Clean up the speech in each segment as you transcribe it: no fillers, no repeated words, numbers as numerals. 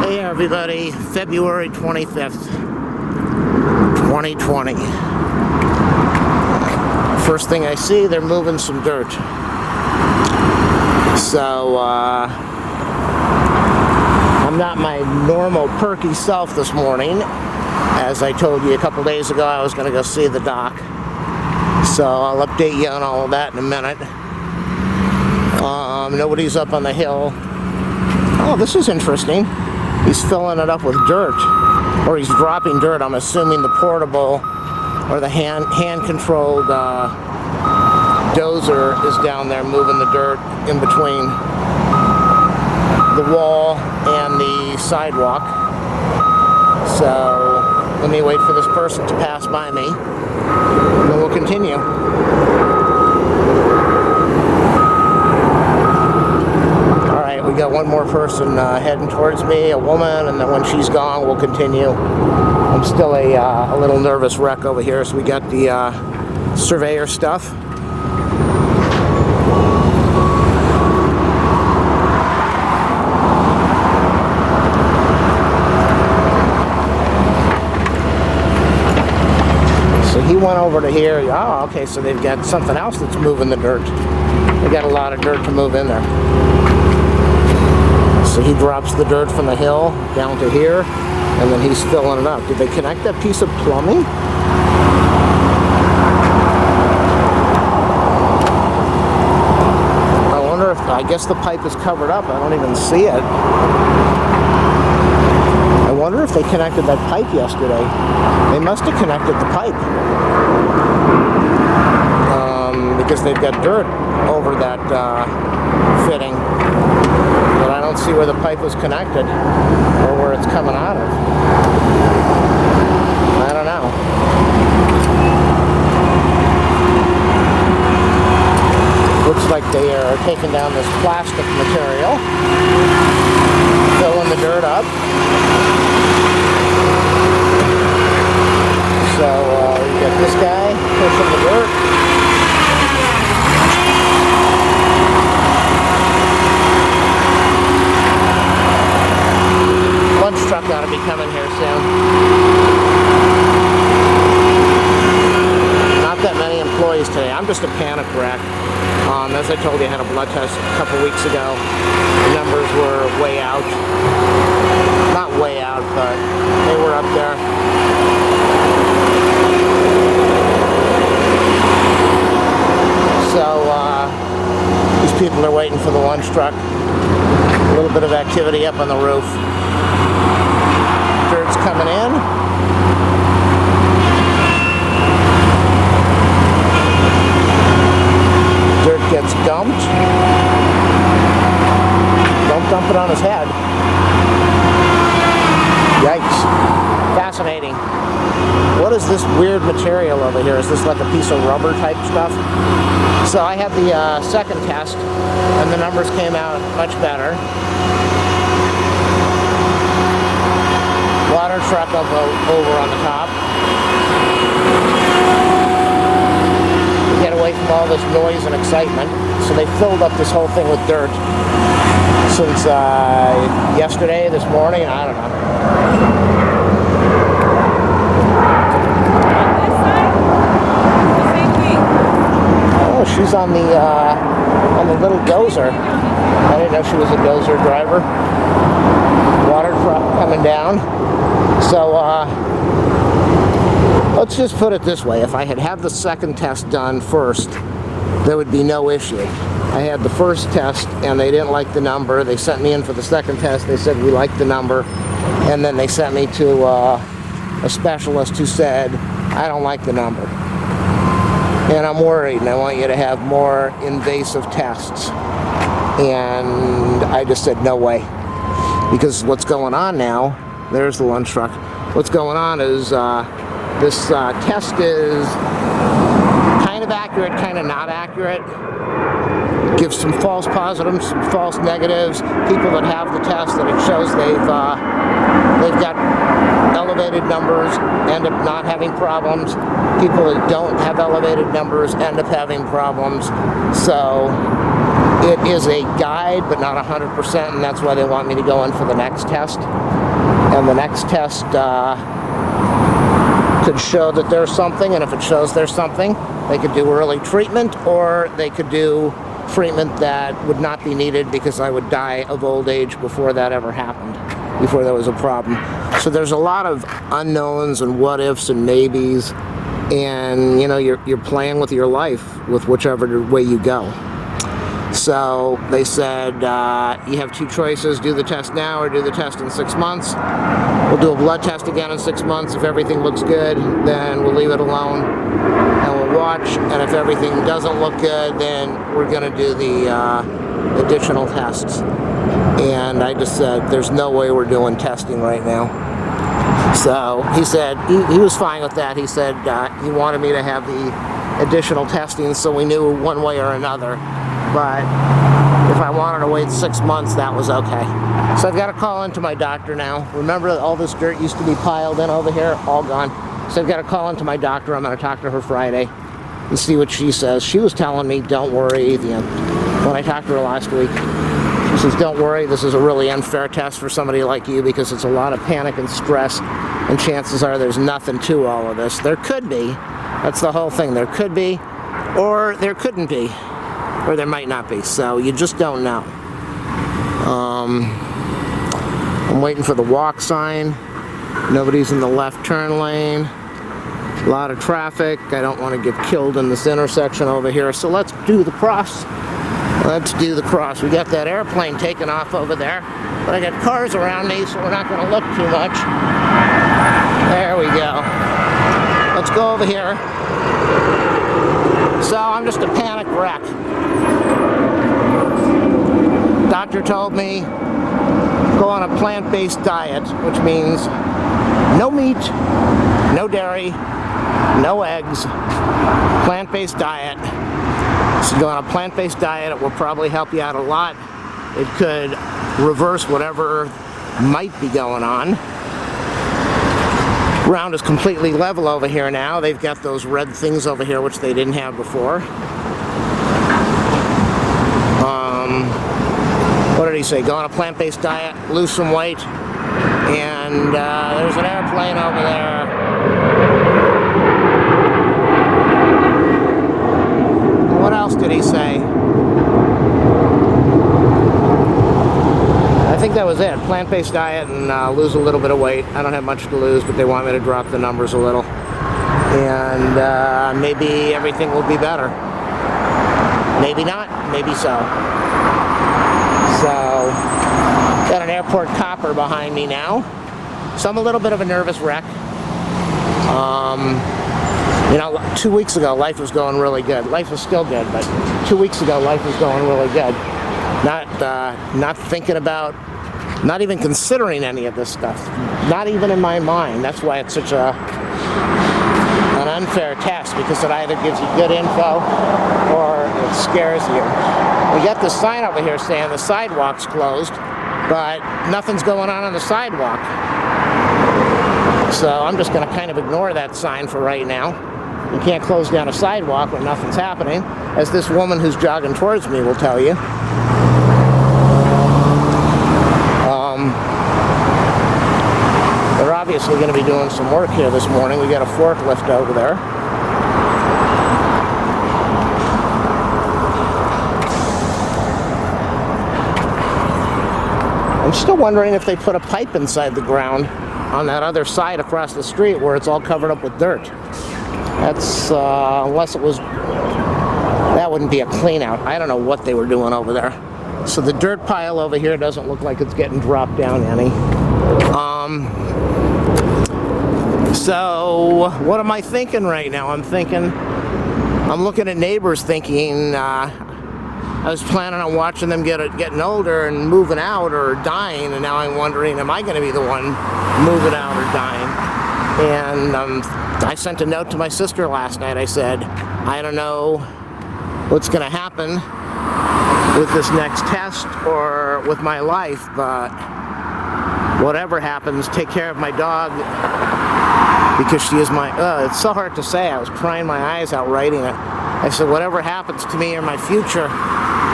Hey everybody, February 25th, 2020. First thing I see, they're moving some dirt. So, I'm not my normal perky self this morning. As I told you a couple days ago, I was going to go see the doc. So I'll update you on all of that in a minute. Nobody's up on the hill. Oh, this is interesting. He's filling it up with dirt, or he's dropping dirt. I'm assuming the portable or the hand-controlled dozer is down there moving the dirt in between the wall and the sidewalk. So let me wait for this person to pass by me, and then we'll continue. We got one more person heading towards me, a woman, and then when she's gone, we'll continue. I'm still a little nervous wreck over here, so we got the surveyor stuff. So he went over to here. Oh, okay, so they've got something else that's moving the dirt. They got a lot of dirt to move in there. So he drops the dirt from the hill down to here, and then he's filling it up. Did they connect that piece of plumbing? I wonder if, I guess the pipe is covered up. I don't even see it. I wonder if they connected that pipe yesterday. They must have connected the pipe. Because they've got dirt over that fitting. But I don't see where the pipe was connected or where it's coming out of. I don't know. Looks like they are taking down this plastic material, filling the dirt up. So you got this guy pushing the dirt. Lunch truck ought to be coming here soon. Not that many employees today. I'm just a panic wreck. As I told you, I had a blood test a couple weeks ago. The numbers were way out. Not way out, but they were up there. So, these people are waiting for the lunch truck. A little bit of activity up on the roof. Dirt's coming in. Dirt gets dumped. Don't dump it on his head. Yikes. Fascinating. What is this weird material over here? Is this like a piece of rubber type stuff? So I had the second test, and the numbers came out much better. Water truck over on the top. Get away from all this noise and excitement. So they filled up this whole thing with dirt since yesterday, this morning, I don't know. Oh, she's on the little dozer. I didn't know she was a dozer driver. Water truck coming down. So, let's just put it this way. If I had the second test done first, there would be no issue. I had the first test, and they didn't like the number. They sent me in for the second test. They said, we like the number. And then they sent me to a specialist who said, I don't like the number. And I'm worried, and I want you to have more invasive tests. And I just said, no way. Because what's going on now, there's the lunch truck. What's going on is this test is kind of accurate, kind of not accurate. Gives some false positives, some false negatives. People that have the test that it shows they've got elevated numbers end up not having problems. People that don't have elevated numbers end up having problems. So it is a guide, but not 100%, and that's why they want me to go in for the next test. And the next test could show that there's something, and if it shows there's something, they could do early treatment, or they could do treatment that would not be needed because I would die of old age before that ever happened, before there was a problem. So there's a lot of unknowns and what ifs and maybes, and you know, you're playing with your life with whichever way you go. So they said, you have two choices: do the test now or do the test in 6 months. We'll do a blood test again in 6 months. If everything looks good, then we'll leave it alone and we'll watch. And if everything doesn't look good, then we're going to do the additional tests. And I just said, there's no way we're doing testing right now. So he said he was fine with that. He said he wanted me to have the additional testing so we knew one way or another. But if I wanted to wait 6 months, that was okay. So I've got to call into my doctor now. Remember, all this dirt used to be piled in over here? All gone. So I've got to call into my doctor. I'm going to talk to her Friday and see what she says. She was telling me, don't worry, when I talked to her last week. She says, don't worry, this is a really unfair test for somebody like you because it's a lot of panic and stress, and chances are there's nothing to all of this. There could be. That's the whole thing. There could be, or there couldn't be, or there might not be. So you just don't know. I'm waiting for the walk sign. Nobody's in the left turn lane. A lot of traffic. I don't want to get killed in this intersection over here. So let's do the cross. Let's do the cross. We got that airplane taking off over there, but I got cars around me, so we're not going to look too much. There we go. Let's go over here. So I'm just a panic wreck. Doctor told me go on a plant-based diet, which means no meat, no dairy, no eggs, plant-based diet. So go on a plant-based diet. It will probably help you out a lot. It could reverse whatever might be going on. Ground is completely level over here now. They've got those red things over here which they didn't have before. What did he say? Go on a plant-based diet, lose some weight, and there's an airplane over there. What else did he say? I think that was it. Plant-based diet and lose a little bit of weight. I don't have much to lose, but they want me to drop the numbers a little. And maybe everything will be better. Maybe not, maybe so. So, got an airport copper behind me now. So I'm a little bit of a nervous wreck. You know, 2 weeks ago, life was going really good. Life was still good, but 2 weeks ago, life was going really good. Not thinking about, not even considering any of this stuff. Not even in my mind. That's why it's such an unfair test, because it either gives you good info or it scares you. We got this sign over here saying the sidewalk's closed, but nothing's going on the sidewalk. So I'm just going to kind of ignore that sign for right now. You can't close down a sidewalk when nothing's happening, as this woman who's jogging towards me will tell you. They're obviously going to be doing some work here this morning. We got a forklift over there. I'm still wondering if they put a pipe inside the ground on that other side across the street where it's all covered up with dirt. That's, unless it was, that wouldn't be a clean out. I don't know what they were doing over there. So the dirt pile over here doesn't look like it's getting dropped down any. So what am I thinking right now? I'm looking at neighbors thinking, I was planning on watching them getting older and moving out or dying, and now I'm wondering, am I going to be the one moving out or dying? And I sent a note to my sister last night. I said, I don't know what's going to happen with this next test or with my life, but whatever happens, take care of my dog, because she is my, it's so hard to say. I was crying my eyes out writing it. I said, whatever happens to me or my future,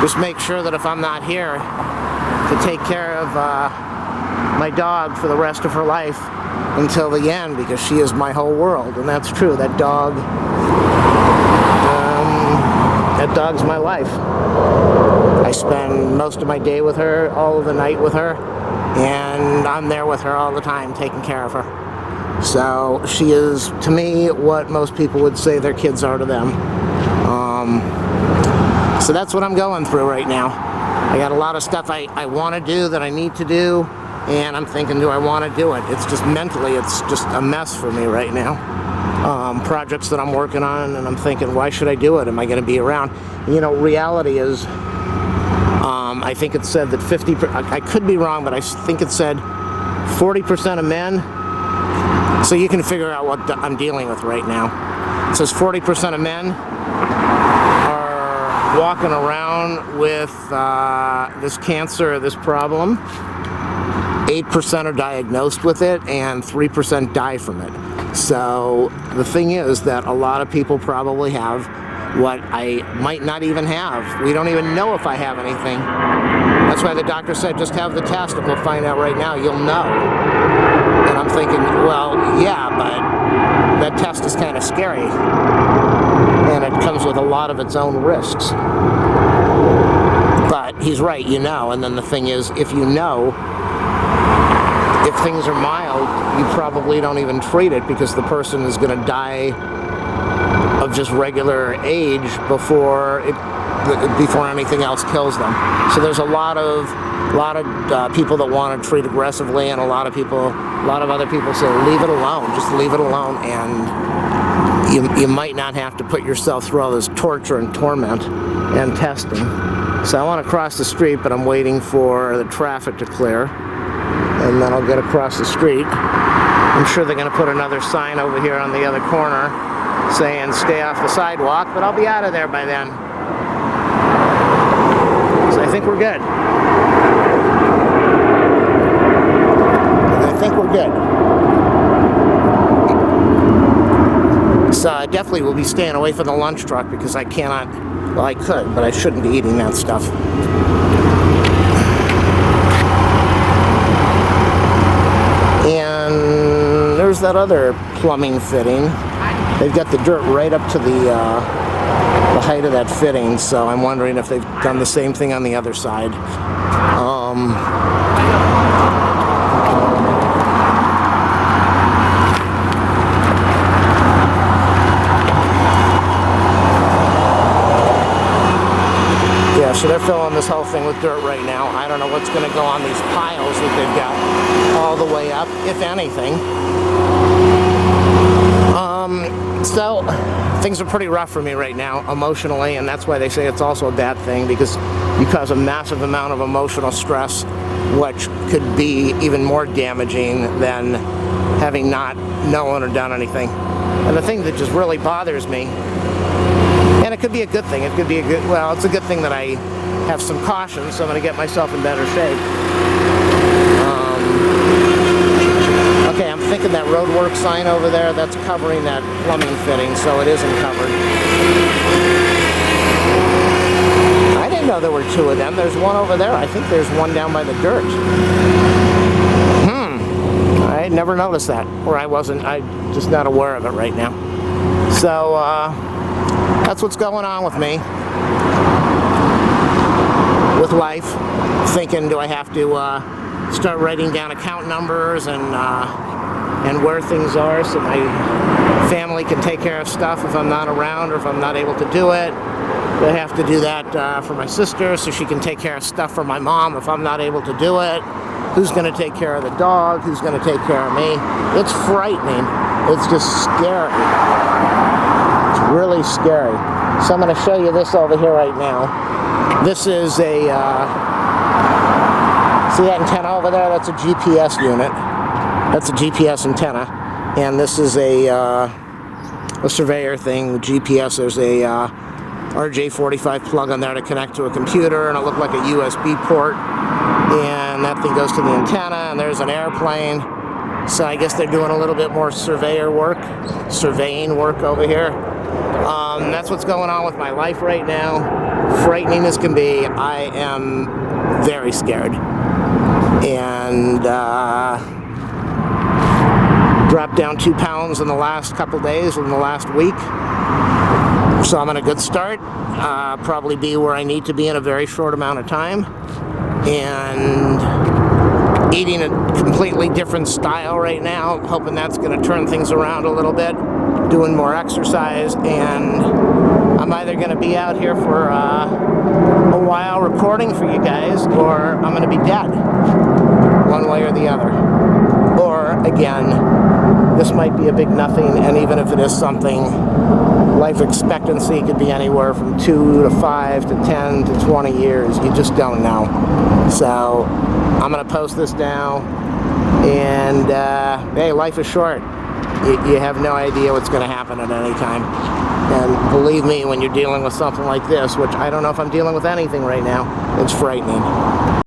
just make sure that if I'm not here to take care of my dog for the rest of her life until the end, because she is my whole world. And that's true. That dog's my life. I spend most of my day with her, all of the night with her, and I'm there with her all the time, taking care of her. So she is, to me, what most people would say their kids are to them. So that's what I'm going through right now. I got a lot of stuff I want to do that I need to do, and I'm thinking, do I want to do it? It's just mentally, it's just a mess for me right now. Projects that I'm working on, and I'm thinking, why should I do it? Am I going to be around? You know, reality is, I think it said that I could be wrong, but I think it said 40% of men. So you can figure out what I'm dealing with right now. It says 40% of men are walking around with this cancer, this problem. 8% are diagnosed with it, and 3% die from it. So the thing is that a lot of people probably have what I might not even have. We don't even know if I have anything. That's why the doctor said, just have the test, and we'll find out right now. You'll know. And I'm thinking, well, yeah, but that test is kind of scary. And it comes with a lot of its own risks. But he's right, you know. And then the thing is, if you know, if things are mild, you probably don't even treat it, because the person is going to die of just regular age before anything else kills them. So there's a lot of people that want to treat aggressively, and a lot of other people say, leave it alone, just leave it alone, and you might not have to put yourself through all this torture and torment and testing. So I want to cross the street, but I'm waiting for the traffic to clear, and then I'll get across the street. I'm sure they're going to put another sign over here on the other corner saying stay off the sidewalk, but I'll be out of there by then. So I think we're good. So I definitely will be staying away from the lunch truck, because I cannot, well, I could, but I shouldn't be eating that stuff. And there's that other plumbing fitting. They've got the dirt right up to the height of that fitting, so I'm wondering if they've done the same thing on the other side. Yeah, so they're filling this whole thing with dirt right now. I don't know what's going to go on these piles that they've got all the way up, if anything. So things are pretty rough for me right now, emotionally, and that's why they say it's also a bad thing, because you cause a massive amount of emotional stress, which could be even more damaging than having not known or done anything. And the thing that just really bothers me, and it could be a good thing, it's a good thing that I have some caution, so I'm going to get myself in better shape. Okay, I'm thinking that roadwork sign over there, that's covering that plumbing fitting, so it isn't covered. I didn't know there were two of them. There's one over there. I think there's one down by the dirt. I never noticed that, or I'm just not aware of it right now. So, that's what's going on with me. With life. Thinking, do I have to start writing down account numbers and where things are, so my family can take care of stuff if I'm not around or if I'm not able to do it. I have to do that for my sister, so she can take care of stuff for my mom if I'm not able to do it. Who's going to take care of the dog? Who's going to take care of me? It's frightening. It's just scary. It's really scary. So I'm going to show you this over here right now. This is a, see that antenna over there? That's a GPS unit. That's a GPS antenna. And this is a surveyor thing, GPS. There's a RJ45 plug on there to connect to a computer, and it looked like a USB port. And that thing goes to the antenna, and there's an airplane. So I guess they're doing a little bit more surveying work over here. That's what's going on with my life right now. Frightening as can be. I am very scared. And dropped down 2 pounds in the last couple days, in the last week. So I'm on a good start. Probably be where I need to be in a very short amount of time. And eating a completely different style right now, hoping that's going to turn things around a little bit. Doing more exercise, and I'm either going to be out here for a while recording for you guys, or I'm going to be dead, one way or the other. Or, again, this might be a big nothing, and even if it is something, life expectancy could be anywhere from 2 to 5 to 10 to 20 years. You just don't know. So, I'm going to post this now, and, hey, life is short. You have no idea what's going to happen at any time. And believe me, when you're dealing with something like this, which I don't know if I'm dealing with anything right now, it's frightening.